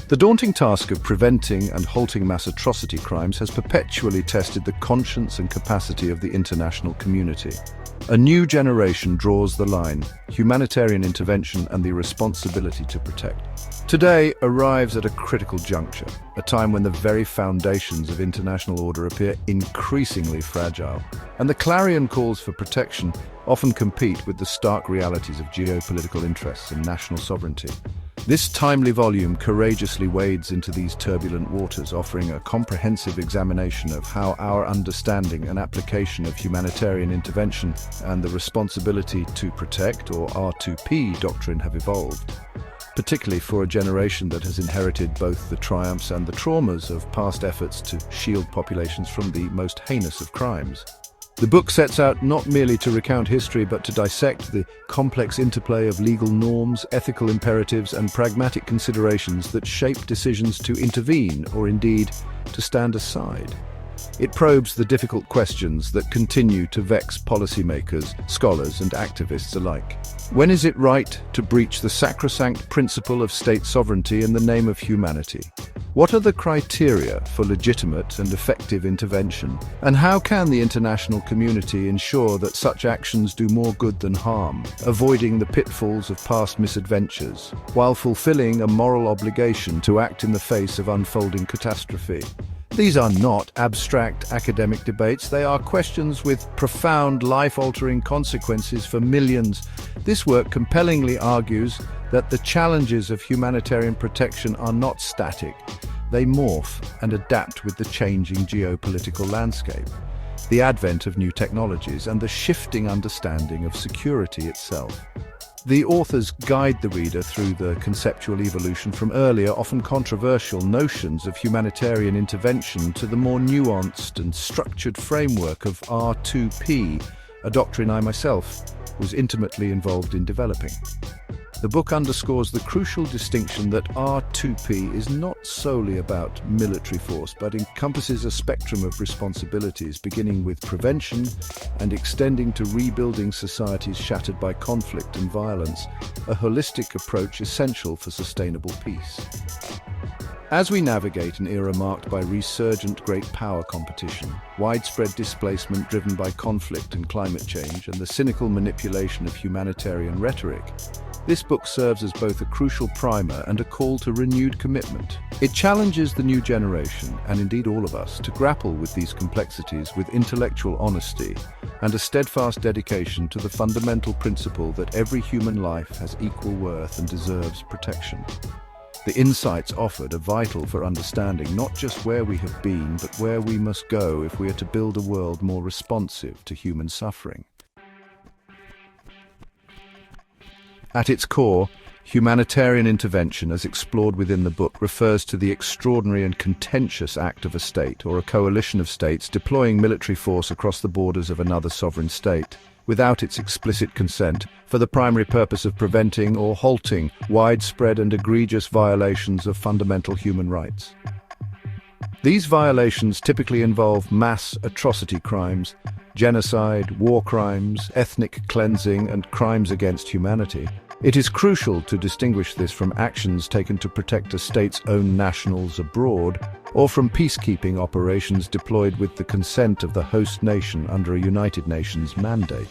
The daunting task of preventing and halting mass atrocity crimes has perpetually tested the conscience and capacity of the international community. A new generation draws the line: humanitarian intervention and the responsibility to protect. Today arrives at a critical juncture, a time when the very foundations of international order appear increasingly fragile, and the clarion calls for protection often compete with the stark realities of geopolitical interests and national sovereignty. This timely volume courageously wades into these turbulent waters, offering a comprehensive examination of how our understanding and application of humanitarian intervention and the responsibility to protect, or R2P, doctrine have evolved, particularly for a generation that has inherited both the triumphs and the traumas of past efforts to shield populations from the most heinous of crimes. The book sets out not merely to recount history, but to dissect the complex interplay of legal norms, ethical imperatives, and pragmatic considerations that shape decisions to intervene, or indeed, to stand aside. It probes the difficult questions that continue to vex policymakers, scholars, and activists alike. When is it right to breach the sacrosanct principle of state sovereignty in the name of humanity? What are the criteria for legitimate and effective intervention? And how can the international community ensure that such actions do more good than harm, avoiding the pitfalls of past misadventures, while fulfilling a moral obligation to act in the face of unfolding catastrophe? These are not abstract academic debates. They are questions with profound, life-altering consequences for millions. This work compellingly argues that the challenges of humanitarian protection are not static. They morph and adapt with the changing geopolitical landscape, the advent of new technologies, and the shifting understanding of security itself. The authors guide the reader through the conceptual evolution from earlier, often controversial notions of humanitarian intervention to the more nuanced and structured framework of R2P, a doctrine I myself was intimately involved in developing. The book underscores the crucial distinction that R2P is not solely about military force, but encompasses a spectrum of responsibilities, beginning with prevention and extending to rebuilding societies shattered by conflict and violence, a holistic approach essential for sustainable peace. As we navigate an era marked by resurgent great power competition, widespread displacement driven by conflict and climate change, and the cynical manipulation of humanitarian rhetoric, this book serves as both a crucial primer and a call to renewed commitment. It challenges the new generation, and indeed all of us, to grapple with these complexities with intellectual honesty and a steadfast dedication to the fundamental principle that every human life has equal worth and deserves protection. The insights offered are vital for understanding not just where we have been, but where we must go if we are to build a world more responsive to human suffering. At its core, humanitarian intervention, as explored within the book, refers to the extraordinary and contentious act of a state or a coalition of states deploying military force across the borders of another sovereign state, without its explicit consent, for the primary purpose of preventing or halting widespread and egregious violations of fundamental human rights. These violations typically involve mass atrocity crimes, genocide, war crimes, ethnic cleansing, and crimes against humanity. It is crucial to distinguish this from actions taken to protect a state's own nationals abroad, or from peacekeeping operations deployed with the consent of the host nation under a United Nations mandate.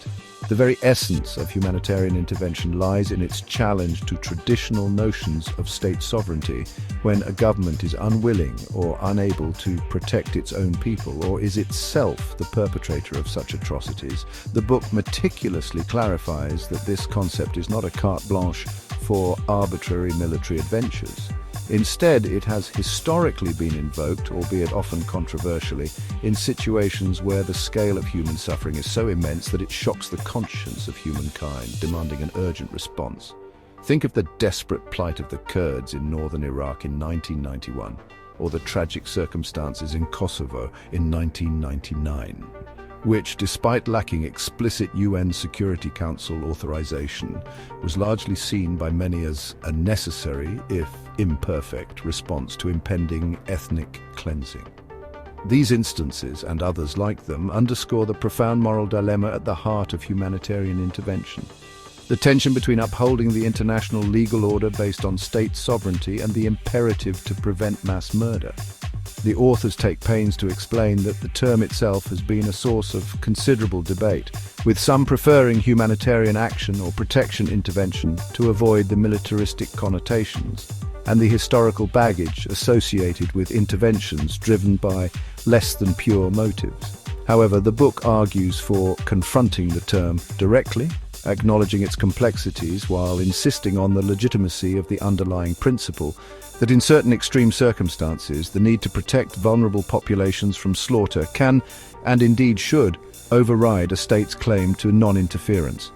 The very essence of humanitarian intervention lies in its challenge to traditional notions of state sovereignty when a government is unwilling or unable to protect its own people, or is itself the perpetrator of such atrocities. The book meticulously clarifies that this concept is not a carte blanche for arbitrary military adventures. Instead, it has historically been invoked, albeit often controversially, in situations where the scale of human suffering is so immense that it shocks the conscience of humankind, demanding an urgent response. Think of the desperate plight of the Kurds in northern Iraq in 1991, or the tragic circumstances in Kosovo in 1999. Which, despite lacking explicit UN Security Council authorization, was largely seen by many as a necessary, if imperfect, response to impending ethnic cleansing. These instances, and others like them, underscore the profound moral dilemma at the heart of humanitarian intervention. the tension between upholding the international legal order based on state sovereignty and the imperative to prevent mass murder. The authors take pains to explain that the term itself has been a source of considerable debate, with some preferring humanitarian action or protection intervention to avoid the militaristic connotations and the historical baggage associated with interventions driven by less than pure motives. However, the book argues for confronting the term directly, acknowledging its complexities while insisting on the legitimacy of the underlying principle that in certain extreme circumstances, the need to protect vulnerable populations from slaughter can, and indeed should, override a state's claim to non-interference.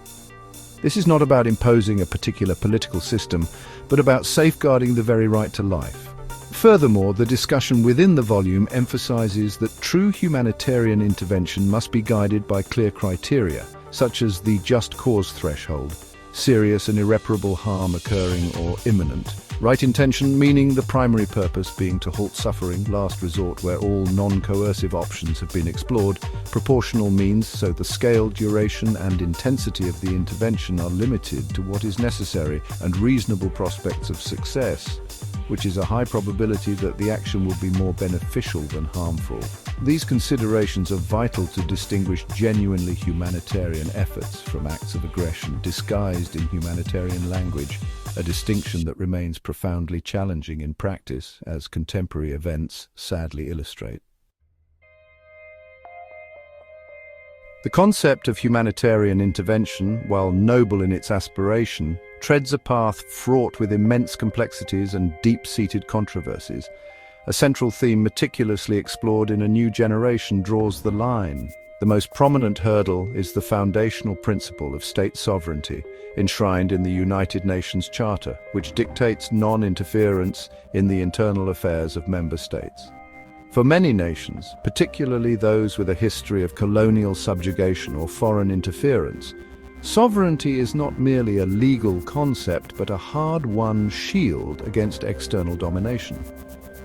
This is not about imposing a particular political system, but about safeguarding the very right to life. Furthermore, the discussion within the volume emphasizes that true humanitarian intervention must be guided by clear criteria, such as the just cause threshold, serious and irreparable harm occurring or imminent. Right intention meaning the primary purpose being to halt suffering, last resort where all non-coercive options have been explored, proportional means so the scale, duration and intensity of the intervention are limited to what is necessary, and reasonable prospects of success, which is a high probability that the action will be more beneficial than harmful. These considerations are vital to distinguish genuinely humanitarian efforts from acts of aggression disguised in humanitarian language, a distinction that remains profoundly challenging in practice, as contemporary events sadly illustrate. The concept of humanitarian intervention, while noble in its aspiration, treads a path fraught with immense complexities and deep-seated controversies. A central theme meticulously explored in A New Generation draws the line. The most prominent hurdle is the foundational principle of state sovereignty, enshrined in the United Nations Charter, which dictates non-interference in the internal affairs of member states. For many nations, particularly those with a history of colonial subjugation or foreign interference, sovereignty is not merely a legal concept but a hard-won shield against external domination.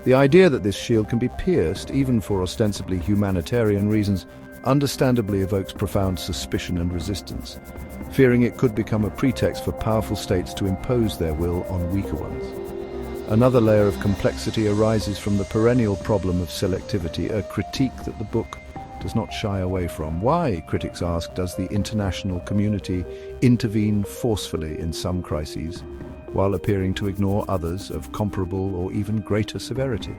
The idea that this shield can be pierced, even for ostensibly humanitarian reasons, understandably evokes profound suspicion and resistance, fearing it could become a pretext for powerful states to impose their will on weaker ones. Another layer of complexity arises from the perennial problem of selectivity, a critique that the book does not shy away from. Why, critics ask, does the international community intervene forcefully in some crises, while appearing to ignore others of comparable or even greater severity?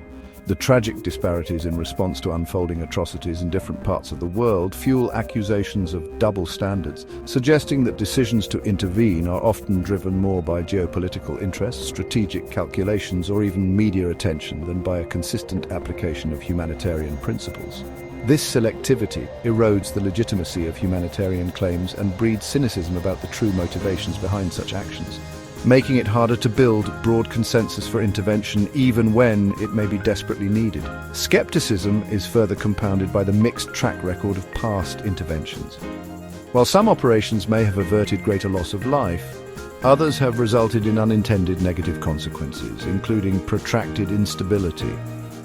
The tragic disparities in response to unfolding atrocities in different parts of the world fuel accusations of double standards, suggesting that decisions to intervene are often driven more by geopolitical interests, strategic calculations, or even media attention than by a consistent application of humanitarian principles. This selectivity erodes the legitimacy of humanitarian claims and breeds cynicism about the true motivations behind such actions, making it harder to build broad consensus for intervention even when it may be desperately needed. Skepticism is further compounded by the mixed track record of past interventions. While some operations may have averted greater loss of life, others have resulted in unintended negative consequences, including protracted instability,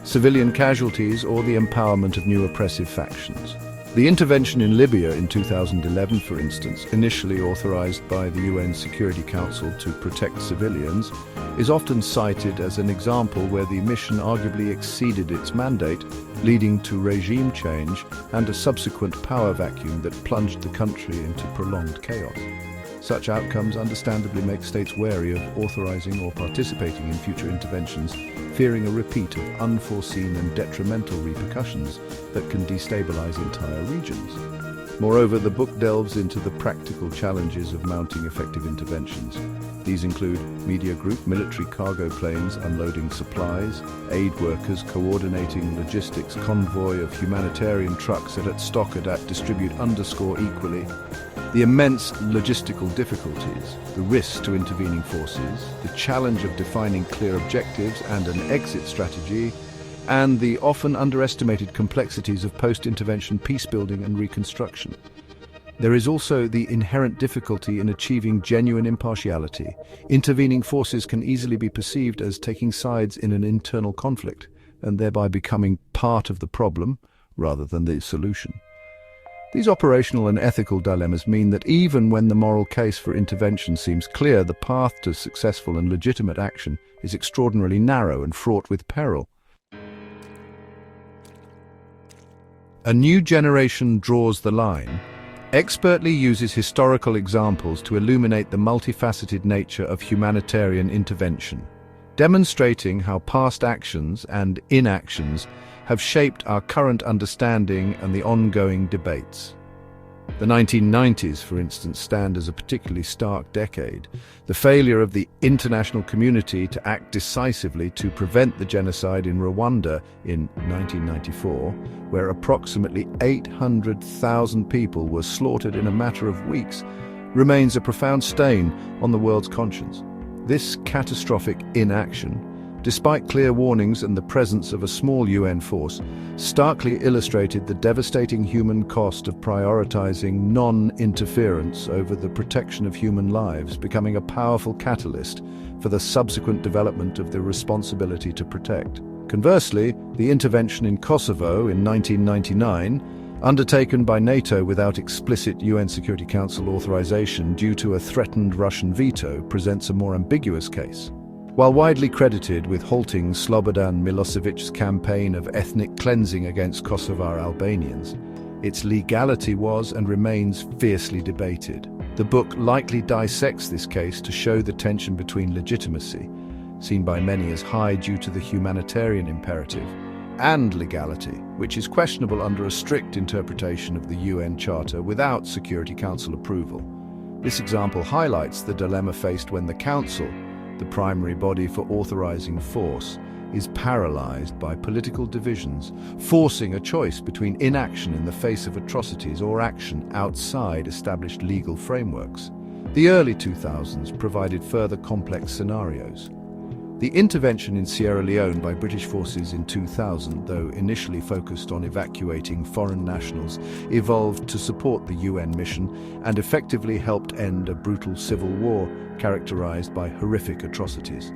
civilian casualties, or the empowerment of new oppressive factions. The intervention in Libya in 2011, for instance, initially authorized by the UN Security Council to protect civilians, is often cited as an example where the mission arguably exceeded its mandate, leading to regime change and a subsequent power vacuum that plunged the country into prolonged chaos. Such outcomes understandably make states wary of authorizing or participating in future interventions, fearing a repeat of unforeseen and detrimental repercussions that can destabilize entire regions. Moreover, the book delves into the practical challenges of mounting effective interventions. These include media group, military cargo planes unloading supplies, aid workers coordinating logistics, convoy of humanitarian trucks that distribute equally, the immense logistical difficulties, the risks to intervening forces, the challenge of defining clear objectives and an exit strategy, and the often underestimated complexities of post-intervention peacebuilding and reconstruction. There is also the inherent difficulty in achieving genuine impartiality. Intervening forces can easily be perceived as taking sides in an internal conflict, and thereby becoming part of the problem rather than the solution. These operational and ethical dilemmas mean that even when the moral case for intervention seems clear, the path to successful and legitimate action is extraordinarily narrow and fraught with peril. A new generation draws the line, expertly uses historical examples to illuminate the multifaceted nature of humanitarian intervention, demonstrating how past actions and inactions have shaped our current understanding and the ongoing debates. The 1990s, for instance, stand as a particularly stark decade. The failure of the international community to act decisively to prevent the genocide in Rwanda in 1994, where approximately 800,000 people were slaughtered in a matter of weeks, remains a profound stain on the world's conscience. This catastrophic inaction, despite clear warnings and the presence of a small UN force, starkly illustrated the devastating human cost of prioritizing non-interference over the protection of human lives, becoming a powerful catalyst for the subsequent development of the responsibility to protect. Conversely, the intervention in Kosovo in 1999, undertaken by NATO without explicit UN Security Council authorization due to a threatened Russian veto, presents a more ambiguous case. While widely credited with halting Slobodan Milosevic's campaign of ethnic cleansing against Kosovar Albanians, its legality was and remains fiercely debated. The book likely dissects this case to show the tension between legitimacy, seen by many as high due to the humanitarian imperative, and legality, which is questionable under a strict interpretation of the UN Charter without Security Council approval. This example highlights the dilemma faced when the Council, the primary body for authorizing force, is paralyzed by political divisions, forcing a choice between inaction in the face of atrocities or action outside established legal frameworks. The early 2000s provided further complex scenarios. The intervention in Sierra Leone by British forces in 2000, though initially focused on evacuating foreign nationals, evolved to support the UN mission and effectively helped end a brutal civil war characterized by horrific atrocities.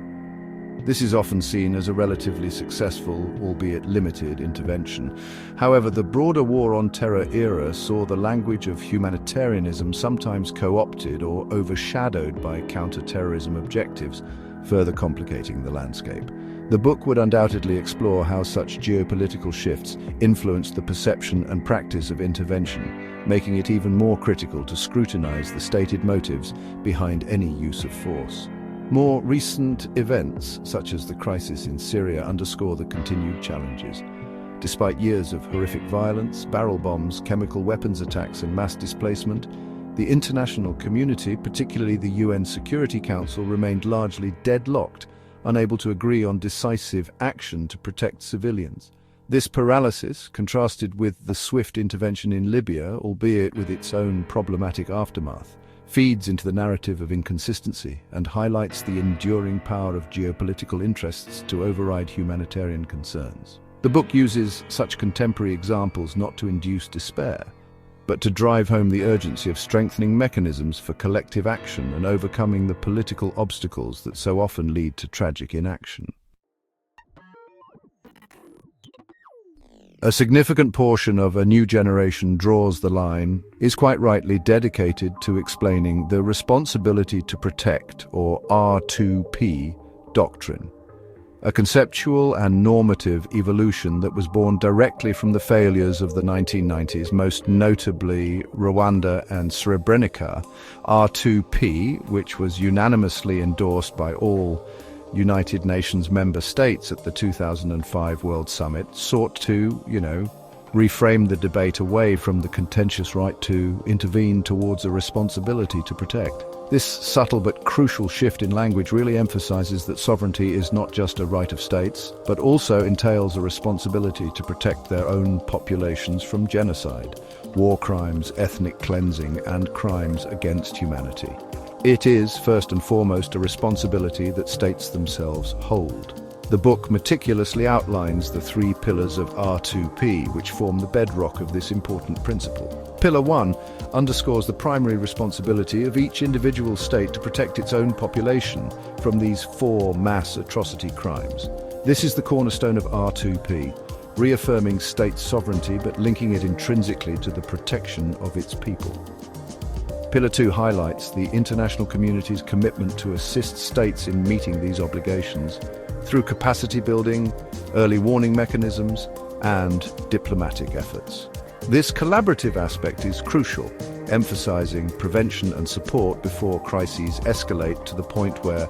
This is often seen as a relatively successful, albeit limited, intervention. However, the broader War on Terror era saw the language of humanitarianism sometimes co-opted or overshadowed by counter-terrorism objectives, further complicating the landscape. The book would undoubtedly explore how such geopolitical shifts influenced the perception and practice of intervention, making it even more critical to scrutinize the stated motives behind any use of force. More recent events, such as the crisis in Syria, underscore the continued challenges. Despite years of horrific violence, barrel bombs, chemical weapons attacks, and mass displacement, the international community, particularly the UN Security Council, remained largely deadlocked, unable to agree on decisive action to protect civilians. This paralysis, contrasted with the swift intervention in Libya, albeit with its own problematic aftermath, feeds into the narrative of inconsistency and highlights the enduring power of geopolitical interests to override humanitarian concerns. The book uses such contemporary examples not to induce despair, but to drive home the urgency of strengthening mechanisms for collective action and overcoming the political obstacles that so often lead to tragic inaction. A significant portion of A New Generation Draws the Line is quite rightly dedicated to explaining the responsibility to protect, or R2P, doctrine, a conceptual and normative evolution that was born directly from the failures of the 1990s, most notably Rwanda and Srebrenica. R2P, which was unanimously endorsed by all United Nations member states at the 2005 World Summit, sought to, reframe the debate away from the contentious right to intervene towards a responsibility to protect. This subtle but crucial shift in language really emphasizes that sovereignty is not just a right of states, but also entails a responsibility to protect their own populations from genocide, war crimes, ethnic cleansing, and crimes against humanity. It is, first and foremost, a responsibility that states themselves hold. The book meticulously outlines the three pillars of R2P, which form the bedrock of this important principle. Pillar 1 underscores the primary responsibility of each individual state to protect its own population from these four mass atrocity crimes. This is the cornerstone of R2P, reaffirming state sovereignty but linking it intrinsically to the protection of its people. Pillar 2 highlights the international community's commitment to assist states in meeting these obligations through capacity building, early warning mechanisms, and diplomatic efforts. This collaborative aspect is crucial, emphasizing prevention and support before crises escalate to the point where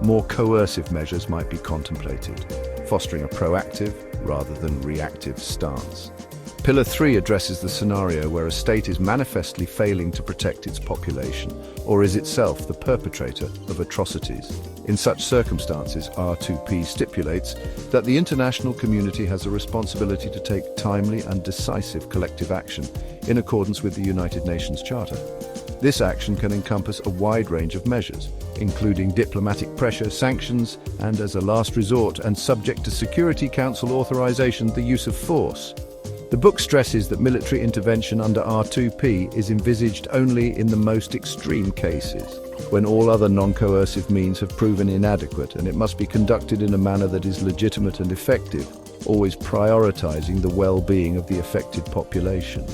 more coercive measures might be contemplated, fostering a proactive rather than reactive stance. Pillar 3 addresses the scenario where a state is manifestly failing to protect its population, or is itself the perpetrator of atrocities. In such circumstances, R2P stipulates that the international community has a responsibility to take timely and decisive collective action in accordance with the United Nations Charter. This action can encompass a wide range of measures, including diplomatic pressure, sanctions, and as a last resort and subject to Security Council authorization, the use of force. The book stresses that military intervention under R2P is envisaged only in the most extreme cases, when all other non-coercive means have proven inadequate, and it must be conducted in a manner that is legitimate and effective, always prioritizing the well-being of the affected population.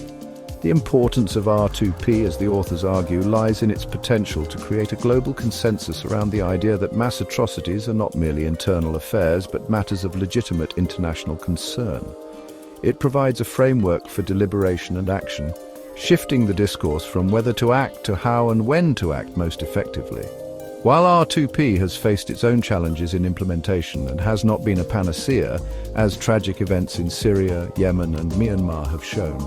The importance of R2P, as the authors argue, lies in its potential to create a global consensus around the idea that mass atrocities are not merely internal affairs, but matters of legitimate international concern. It provides a framework for deliberation and action, shifting the discourse from whether to act to how and when to act most effectively. While R2P has faced its own challenges in implementation and has not been a panacea, as tragic events in Syria, Yemen and Myanmar have shown,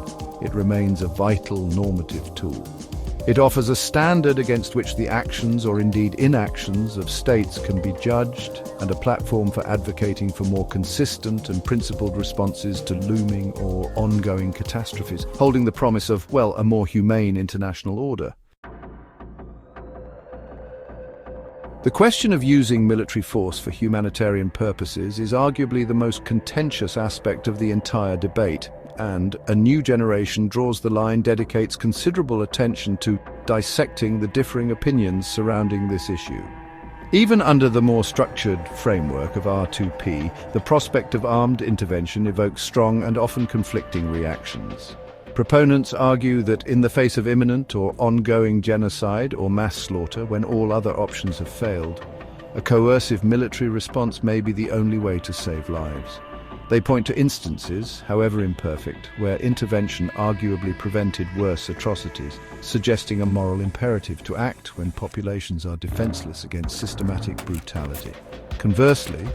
it remains a vital normative tool. It offers a standard against which the actions or indeed inactions of states can be judged, and a platform for advocating for more consistent and principled responses to looming or ongoing catastrophes, holding the promise of, well, a more humane international order. The question of using military force for humanitarian purposes is arguably the most contentious aspect of the entire debate, and a new generation draws the line, dedicates considerable attention to dissecting the differing opinions surrounding this issue. Even under the more structured framework of R2P, the prospect of armed intervention evokes strong and often conflicting reactions. Proponents argue that in the face of imminent or ongoing genocide or mass slaughter, when all other options have failed, a coercive military response may be the only way to save lives. They point to instances, however imperfect, where intervention arguably prevented worse atrocities, suggesting a moral imperative to act when populations are defenseless against systematic brutality. Conversely,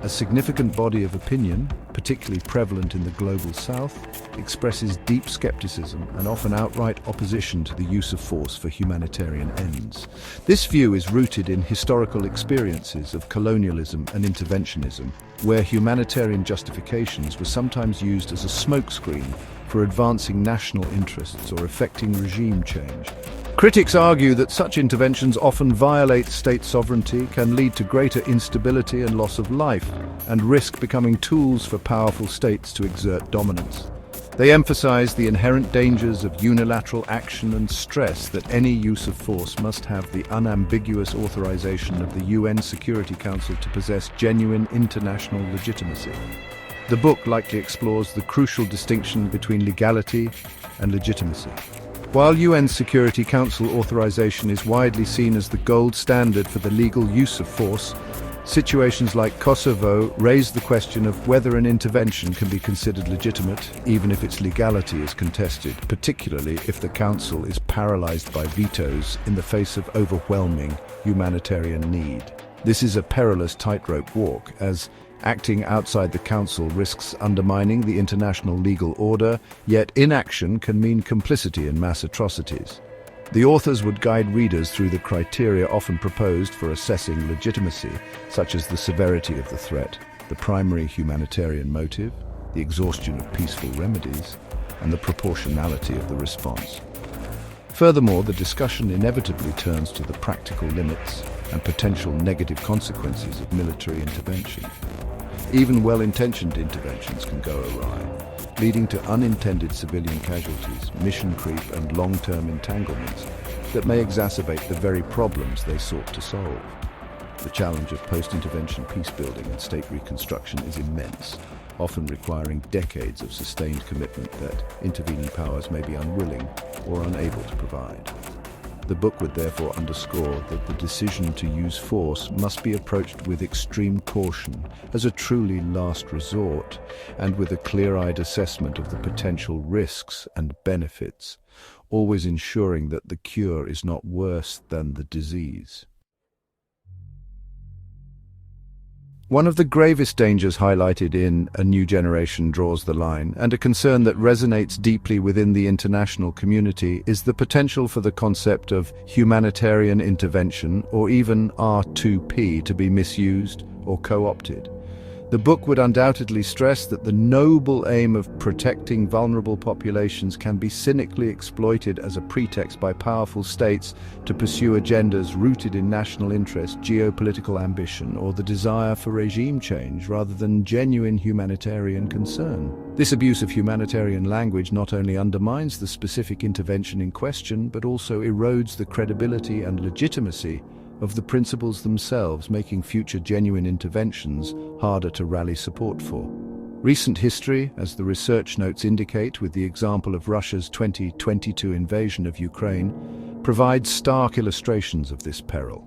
a significant body of opinion, particularly prevalent in the global south, expresses deep skepticism and often outright opposition to the use of force for humanitarian ends. This view is rooted in historical experiences of colonialism and interventionism, where humanitarian justifications were sometimes used as a smokescreen for advancing national interests or effecting regime change. Critics argue that such interventions often violate state sovereignty, can lead to greater instability and loss of life, and risk becoming tools for powerful states to exert dominance. They emphasize the inherent dangers of unilateral action and stress that any use of force must have the unambiguous authorization of the UN Security Council to possess genuine international legitimacy. The book likely explores the crucial distinction between legality and legitimacy. While UN Security Council authorization is widely seen as the gold standard for the legal use of force, situations like Kosovo raise the question of whether an intervention can be considered legitimate, even if its legality is contested, particularly if the Council is paralyzed by vetoes in the face of overwhelming humanitarian need. This is a perilous tightrope walk, as acting outside the Council risks undermining the international legal order, yet inaction can mean complicity in mass atrocities. The authors would guide readers through the criteria often proposed for assessing legitimacy, such as the severity of the threat, the primary humanitarian motive, the exhaustion of peaceful remedies, and the proportionality of the response. Furthermore, the discussion inevitably turns to the practical limits and potential negative consequences of military intervention. Even well-intentioned interventions can go awry, leading to unintended civilian casualties, mission creep, and long-term entanglements that may exacerbate the very problems they sought to solve. The challenge of post-intervention peacebuilding and state reconstruction is immense, often requiring decades of sustained commitment that intervening powers may be unwilling or unable to provide. The book would therefore underscore that the decision to use force must be approached with extreme caution as a truly last resort and with a clear-eyed assessment of the potential risks and benefits, always ensuring that the cure is not worse than the disease. One of the gravest dangers highlighted in A New Generation Draws the Line, and a concern that resonates deeply within the international community, is the potential for the concept of humanitarian intervention, or even R2P, to be misused or co-opted. The book would undoubtedly stress that the noble aim of protecting vulnerable populations can be cynically exploited as a pretext by powerful states to pursue agendas rooted in national interest, geopolitical ambition, or the desire for regime change rather than genuine humanitarian concern. This abuse of humanitarian language not only undermines the specific intervention in question, but also erodes the credibility and legitimacy of the principles themselves, making future genuine interventions harder to rally support for. Recent history, as the research notes indicate with the example of Russia's 2022 invasion of Ukraine, provides stark illustrations of this peril.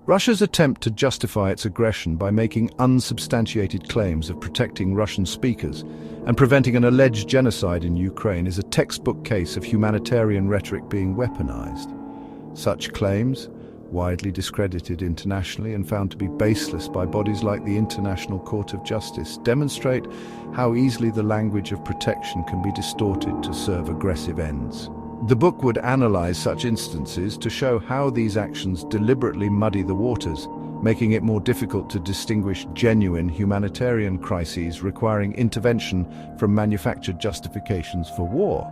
Russia's attempt to justify its aggression by making unsubstantiated claims of protecting Russian speakers and preventing an alleged genocide in Ukraine is a textbook case of humanitarian rhetoric being weaponized. Such claims, widely discredited internationally and found to be baseless by bodies like the International Court of Justice, demonstrate how easily the language of protection can be distorted to serve aggressive ends. The book would analyze such instances to show how these actions deliberately muddy the waters, making it more difficult to distinguish genuine humanitarian crises requiring intervention from manufactured justifications for war.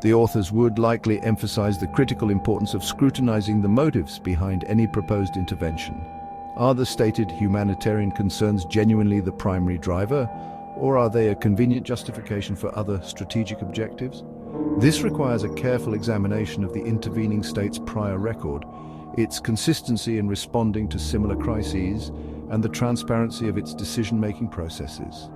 The authors would likely emphasize the critical importance of scrutinizing the motives behind any proposed intervention. Are the stated humanitarian concerns genuinely the primary driver, or are they a convenient justification for other strategic objectives? This requires a careful examination of the intervening state's prior record, its consistency in responding to similar crises, and the transparency of its decision-making processes.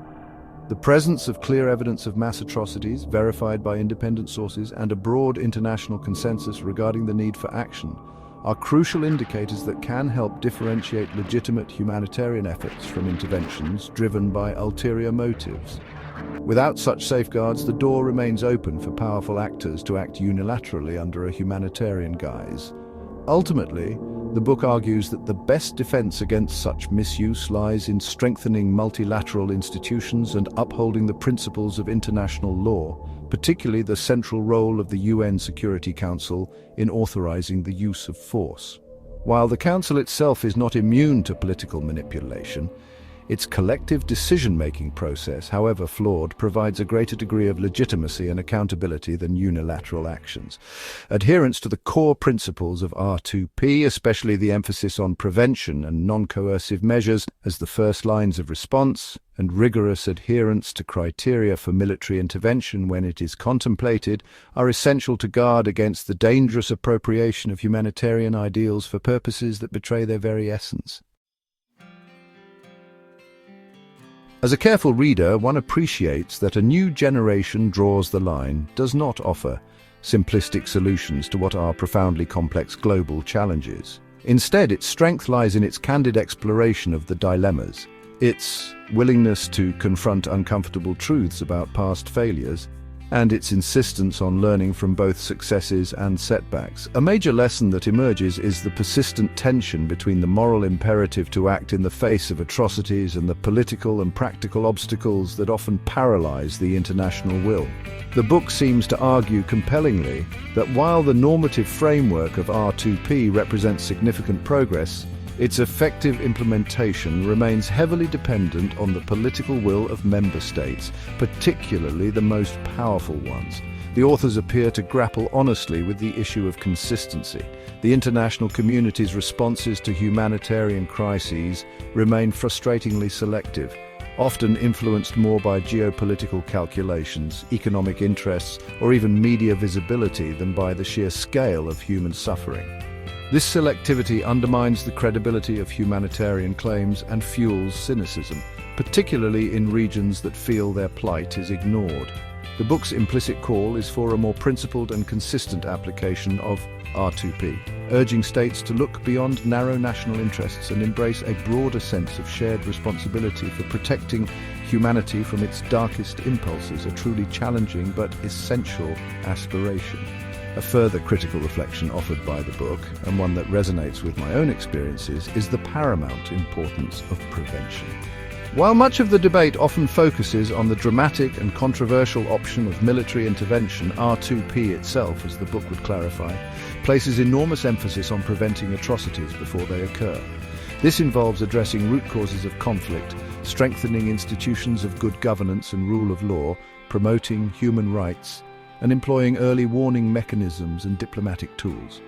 The presence of clear evidence of mass atrocities, verified by independent sources, and a broad international consensus regarding the need for action are crucial indicators that can help differentiate legitimate humanitarian efforts from interventions driven by ulterior motives. Without such safeguards, the door remains open for powerful actors to act unilaterally under a humanitarian guise. Ultimately, the book argues that the best defense against such misuse lies in strengthening multilateral institutions and upholding the principles of international law, particularly the central role of the UN Security Council in authorizing the use of force. While the Council itself is not immune to political manipulation, its collective decision-making process, however flawed, provides a greater degree of legitimacy and accountability than unilateral actions. Adherence to the core principles of R2P, especially the emphasis on prevention and non-coercive measures as the first lines of response, and rigorous adherence to criteria for military intervention when it is contemplated, are essential to guard against the dangerous appropriation of humanitarian ideals for purposes that betray their very essence. As a careful reader, one appreciates that A New Generation Draws the Line does not offer simplistic solutions to what are profoundly complex global challenges. Instead, its strength lies in its candid exploration of the dilemmas, its willingness to confront uncomfortable truths about past failures, and its insistence on learning from both successes and setbacks. A major lesson that emerges is the persistent tension between the moral imperative to act in the face of atrocities and the political and practical obstacles that often paralyze the international will. The book seems to argue compellingly that while the normative framework of R2P represents significant progress, its effective implementation remains heavily dependent on the political will of member states, particularly the most powerful ones. The authors appear to grapple honestly with the issue of consistency. The international community's responses to humanitarian crises remain frustratingly selective, often influenced more by geopolitical calculations, economic interests, or even media visibility than by the sheer scale of human suffering. This selectivity undermines the credibility of humanitarian claims and fuels cynicism, particularly in regions that feel their plight is ignored. The book's implicit call is for a more principled and consistent application of R2P, urging states to look beyond narrow national interests and embrace a broader sense of shared responsibility for protecting humanity from its darkest impulses, a truly challenging but essential aspiration. A further critical reflection offered by the book, and one that resonates with my own experiences, is the paramount importance of prevention. While much of the debate often focuses on the dramatic and controversial option of military intervention, R2P itself, as the book would clarify, places enormous emphasis on preventing atrocities before they occur. This involves addressing root causes of conflict, strengthening institutions of good governance and rule of law, promoting human rights, and employing early warning mechanisms and diplomatic tools.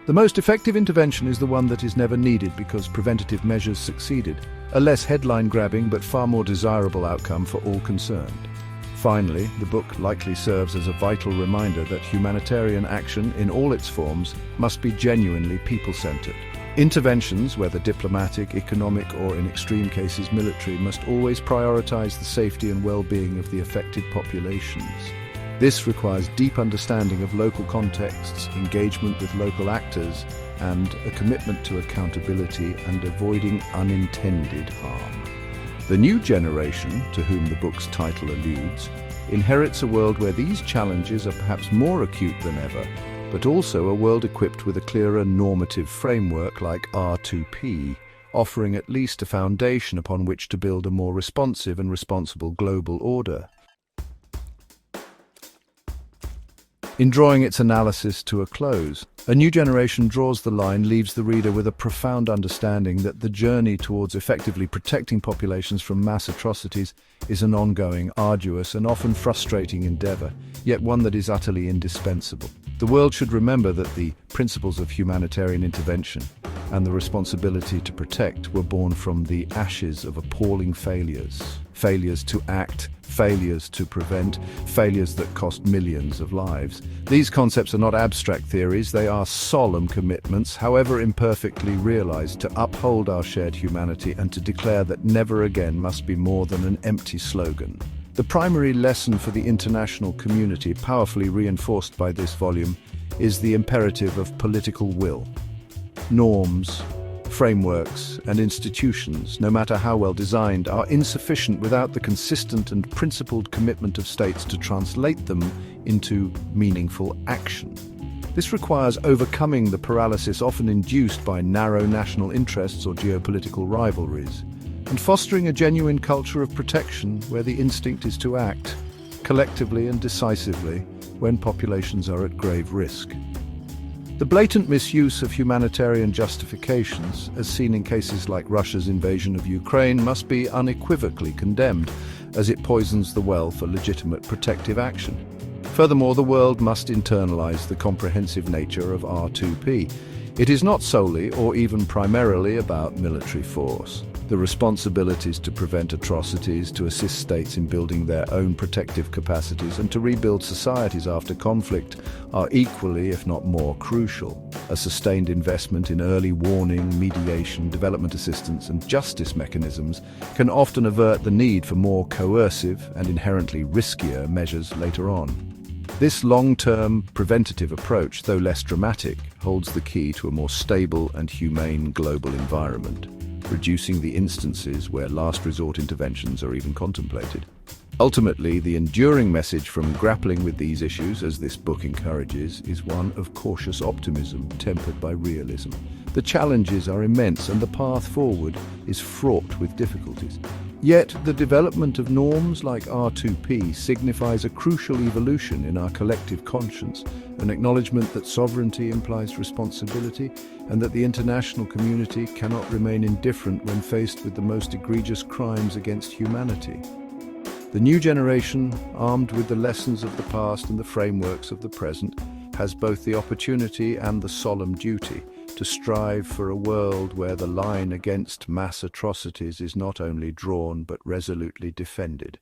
The most effective intervention is the one that is never needed because preventative measures succeeded, a less headline-grabbing but far more desirable outcome for all concerned. Finally, the book likely serves as a vital reminder that humanitarian action in all its forms must be genuinely people-centered. Interventions, whether diplomatic, economic, or in extreme cases military, must always prioritize the safety and well-being of the affected populations. This requires deep understanding of local contexts, engagement with local actors, and a commitment to accountability and avoiding unintended harm. The new generation, to whom the book's title alludes, inherits a world where these challenges are perhaps more acute than ever, but also a world equipped with a clearer normative framework like R2P, offering at least a foundation upon which to build a more responsive and responsible global order. In drawing its analysis to a close, A New Generation draws the line, leaves the reader with a profound understanding that the journey towards effectively protecting populations from mass atrocities is an ongoing, arduous, and often frustrating endeavor, yet one that is utterly indispensable. The world should remember that the principles of humanitarian intervention and the responsibility to protect were born from the ashes of appalling failures. Failures to act, failures to prevent, failures that cost millions of lives. These concepts are not abstract theories, they are solemn commitments, however imperfectly realized, to uphold our shared humanity and to declare that never again must be more than an empty slogan. The primary lesson for the international community, powerfully reinforced by this volume, is the imperative of political will. Norms, frameworks, and institutions, no matter how well designed, are insufficient without the consistent and principled commitment of states to translate them into meaningful action. This requires overcoming the paralysis often induced by narrow national interests or geopolitical rivalries, and fostering a genuine culture of protection where the instinct is to act collectively and decisively when populations are at grave risk. The blatant misuse of humanitarian justifications, as seen in cases like Russia's invasion of Ukraine, must be unequivocally condemned, as it poisons the well for legitimate protective action. Furthermore, the world must internalize the comprehensive nature of R2P. It is not solely or even primarily about military force. The responsibilities to prevent atrocities, to assist states in building their own protective capacities, and to rebuild societies after conflict are equally, if not more, crucial. A sustained investment in early warning, mediation, development assistance, and justice mechanisms can often avert the need for more coercive and inherently riskier measures later on. This long-term, preventative approach, though less dramatic, holds the key to a more stable and humane global environment, reducing the instances where last resort interventions are even contemplated. Ultimately, the enduring message from grappling with these issues, as this book encourages, is one of cautious optimism tempered by realism. The challenges are immense and the path forward is fraught with difficulties. Yet, the development of norms like R2P signifies a crucial evolution in our collective conscience, an acknowledgement that sovereignty implies responsibility and that the international community cannot remain indifferent when faced with the most egregious crimes against humanity. The new generation, armed with the lessons of the past and the frameworks of the present, has both the opportunity and the solemn duty to strive for a world where the line against mass atrocities is not only drawn but resolutely defended.